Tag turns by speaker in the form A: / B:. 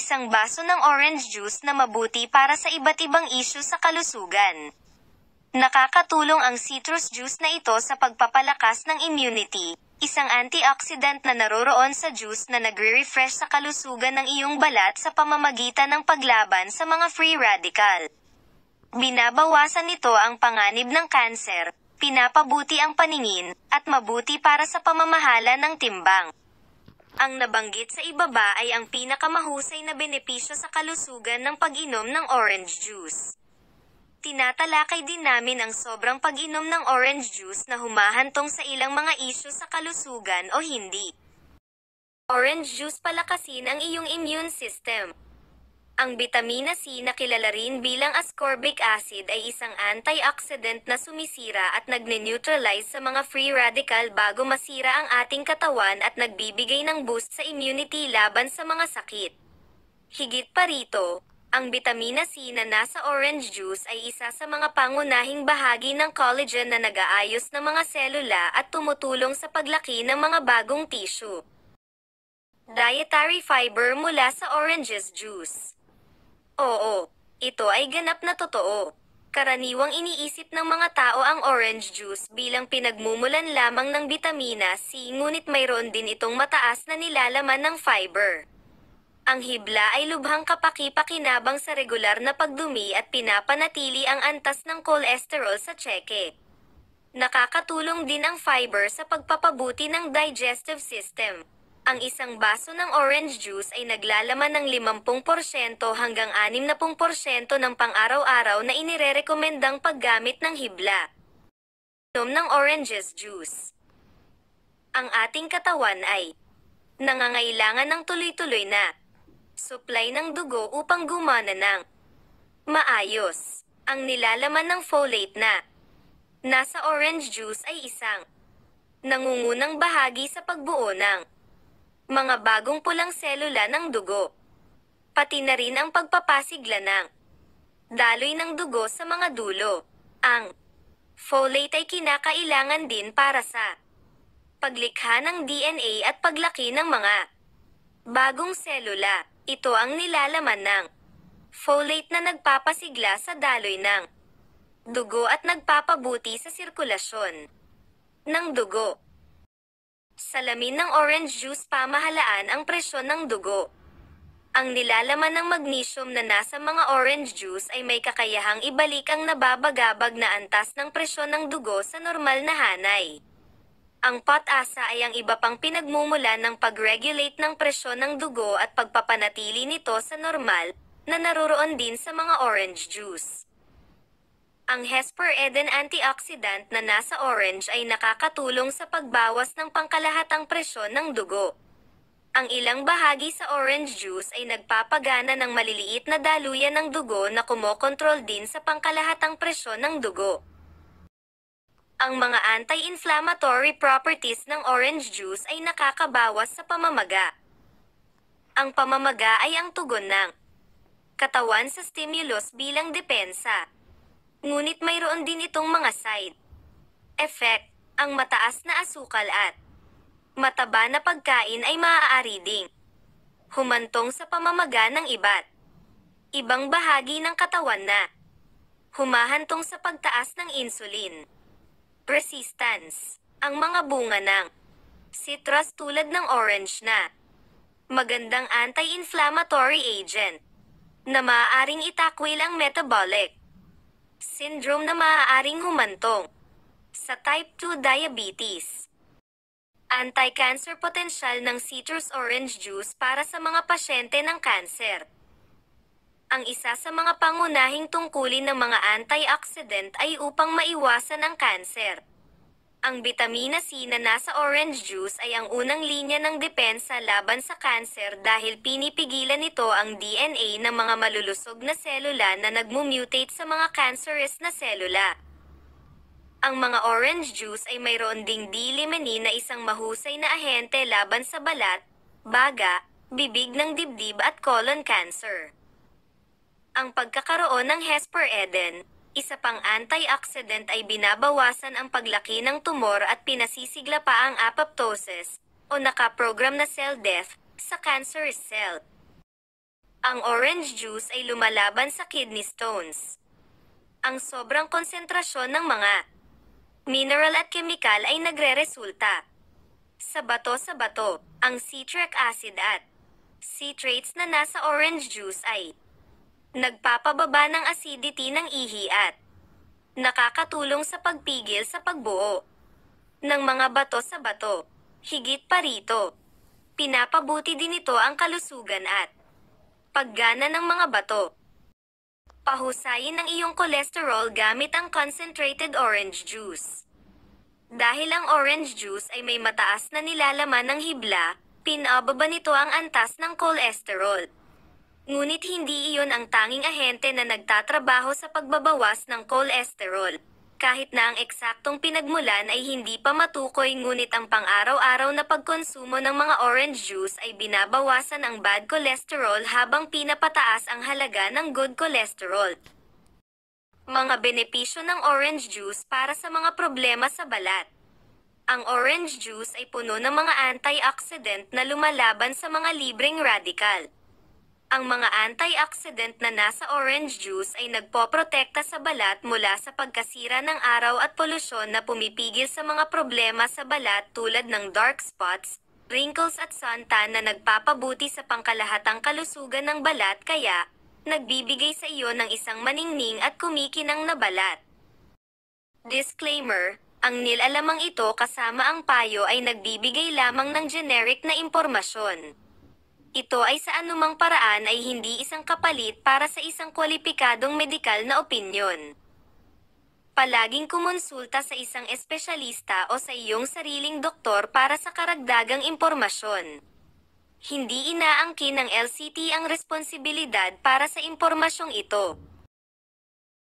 A: isang baso ng orange juice na mabuti para sa iba't ibang isyu sa kalusugan. Nakakatulong ang citrus juice na ito sa pagpapalakas ng immunity, isang antioxidant na naroroon sa juice na nagre-refresh sa kalusugan ng iyong balat sa pamamagitan ng paglaban sa mga free radical. Binabawasan nito ang panganib ng kanser, pinapabuti ang paningin, at mabuti para sa pamamahala ng timbang. Ang nabanggit sa ibaba ay ang pinakamahusay na benepisyo sa kalusugan ng pag-inom ng orange juice. Tinatalakay din namin ang sobrang pag-inom ng orange juice na humahantong sa ilang mga isyu sa kalusugan o hindi. Orange juice palakasin ang iyong immune system. Ang bitamina C na kilala rin bilang ascorbic acid ay isang antioxidant na sumisira at nagne-neutralize sa mga free radical bago masira ang ating katawan at nagbibigay ng boost sa immunity laban sa mga sakit. Higit pa rito, ang bitamina C na nasa orange juice ay isa sa mga pangunahing bahagi ng collagen na nag-aayos ng mga selula at tumutulong sa paglaki ng mga bagong tissue. Dietary fiber mula sa oranges juice. Oo, ito ay ganap na totoo. Karaniwang iniisip ng mga tao ang orange juice bilang pinagmumulan lamang ng bitamina C, ngunit mayroon din itong mataas na nilalaman ng fiber. Ang hibla ay lubhang kapaki-pakinabang sa regular na pagdumi at pinapanatili ang antas ng kolesterol sa tseke. Nakakatulong din ang fiber sa pagpapabuti ng digestive system. Ang isang baso ng orange juice ay naglalaman ng 50% hanggang 60% ng pang-araw-araw na inirerekomendang paggamit ng hibla. Inom ng oranges juice. Ang ating katawan ay nangangailangan ng tuloy-tuloy na supply ng dugo upang gumana ng maayos. Ang nilalaman ng folate na nasa orange juice ay isang nangungunang bahagi sa pagbuo ng mga bagong pulang selula ng dugo. Pati na rin ang pagpapasigla ng daloy ng dugo sa mga dulo. Ang folate ay kinakailangan din para sa paglikha ng DNA at paglaki ng mga bagong selula. Ito ang nilalaman ng folate na nagpapasigla sa daloy ng dugo at nagpapabuti sa sirkulasyon ng dugo. Salamin ng orange juice pamahalaan ang presyon ng dugo. Ang nilalaman ng magnesium na nasa mga orange juice ay may kakayahang ibalik ang nababagabag na antas ng presyon ng dugo sa normal na hanay. Ang potasa ay ang iba pang pinagmumulan ng pag-regulate ng presyon ng dugo at pagpapanatili nito sa normal, na naroroon din sa mga orange juice. Ang hesperidin antioxidant na nasa orange ay nakakatulong sa pagbawas ng pangkalahatang presyon ng dugo. Ang ilang bahagi sa orange juice ay nagpapagana ng maliliit na daluyan ng dugo na kumokontrol din sa pangkalahatang presyon ng dugo. Ang mga anti-inflammatory properties ng orange juice ay nakakabawas sa pamamaga. Ang pamamaga ay ang tugon ng katawan sa stimulus bilang depensa. Ngunit mayroon din itong mga side effect. Ang mataas na asukal at mataba na pagkain ay maaari ding humantong sa pamamaga ng iba't ibang bahagi ng katawan na humahantong sa pagtaas ng insulin resistance. Ang mga bunga ng citrus tulad ng orange na magandang anti-inflammatory agent na maaaring itakwil ang metabolic syndrome na maaaring humantong sa type 2 diabetes. Anti-cancer potensyal ng citrus orange juice para sa mga pasyente ng kanser. Ang isa sa mga pangunahing tungkulin ng mga antioxidant ay upang maiwasan ang kanser. Ang bitamina C na nasa orange juice ay ang unang linya ng depensa laban sa kanser dahil pinipigilan nito ang DNA ng mga malulusog na selula na nagmumutate sa mga cancerous na selula. Ang mga orange juice ay mayroon ding D-limonene na isang mahusay na ahente laban sa balat, baga, bibig ng dibdib at colon cancer. Ang pagkakaroon ng hesperidin, isa pang antioxidant, ay binabawasan ang paglaki ng tumor at pinasisigla pa ang apoptosis, o nakaprogram na cell death, sa cancerous cell. Ang orange juice ay lumalaban sa kidney stones. Ang sobrang konsentrasyon ng mga mineral at kemikal ay nagreresulta sa bato, ang citric acid at citrates na nasa orange juice ay nagpapababa ng acidity ng ihi at nakakatulong sa pagpigil sa pagbuo ng mga bato sa bato. Higit pa rito, pinapabuti din ito ang kalusugan at paggana ng mga bato. Pahusayin ang iyong cholesterol gamit ang concentrated orange juice. Dahil ang orange juice ay may mataas na nilalaman ng hibla, pinababa nito ang antas ng cholesterol. Ngunit hindi iyon ang tanging ahente na nagtatrabaho sa pagbabawas ng cholesterol. Kahit na ang eksaktong pinagmulan ay hindi pa matukoy, ngunit ang pang-araw-araw na pagkonsumo ng mga orange juice ay binabawasan ang bad cholesterol habang pinapataas ang halaga ng good cholesterol. Mga benepisyo ng orange juice para sa mga problema sa balat. Ang orange juice ay puno ng mga antioxidant na lumalaban sa mga libreng radikal. Ang mga antioxidant na nasa orange juice ay nagpoprotekta sa balat mula sa pagkasira ng araw at polusyon na pumipigil sa mga problema sa balat tulad ng dark spots, wrinkles at suntan na nagpapabuti sa pangkalahatang kalusugan ng balat, kaya nagbibigay sa iyo ng isang maningning at kumikinang na balat. Disclaimer: ang nilalamang ito kasama ang payo ay nagbibigay lamang ng generic na impormasyon. Ito ay sa anumang paraan ay hindi isang kapalit para sa isang kwalipikadong medikal na opinyon. Palaging kumonsulta sa isang espesyalista o sa iyong sariling doktor para sa karagdagang impormasyon. Hindi inaangkin ng LCT ang responsibilidad para sa impormasyong ito.